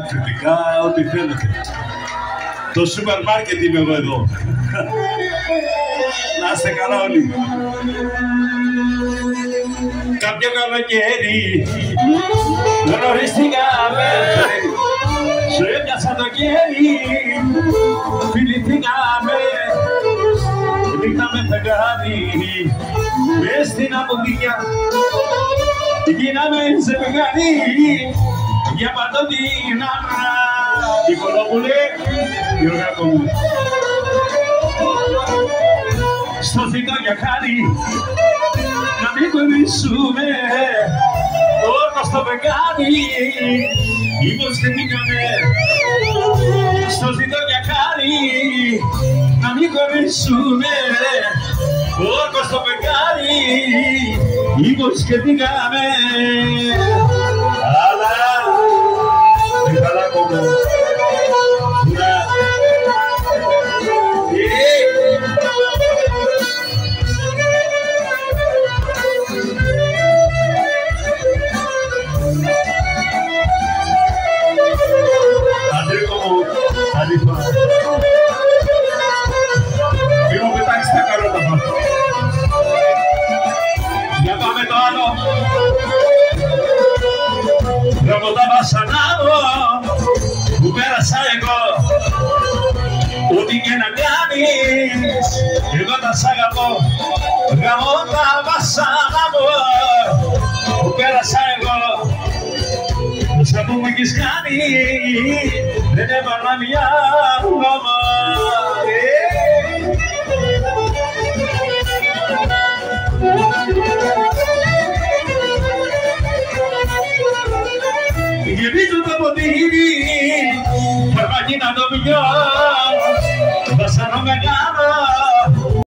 κριτικά, ό,τι θέλετε. Το σούπερ μάρκετ είμαι εγώ εδώ. Να είστε καλά όλοι. Κάποιο καλοκαίρι γνωριστήκαμε, σου έπιασα το κέρι, φιληθήκαμε, ρίχναμε φεγγάρι μες στην αποδίκια, γίναμε ζευγάρι για παντοτινά. Νικολόπουλε, Γιωργάκο μου. Στο θήκο για χάρη να μην κολλήσουμε, όρκο στο φεγγάρι υποστηθήκαμε. Στο θήκο για χάρη να μην κολλήσουμε, όρκο στο φεγγάρι υποστηθήκαμε. Αλλά δεν καλά κόμμα. Μη μου πετάξεις τα καρότα μας. Για πάμε το άλλο. Λόγω τα βασανάρω που πέρασα εγώ, ό,τι και να κάνεις εγώ τα σ' αγαπώ. Γαμώ τα βασανάρω που πέρασα εγώ, όσα που μου έχεις κάνει δεν έβαλα μια νόμα. Γεμίζω το ποτήρι, φαρμακίνα το πιω, βασανό μεγάλο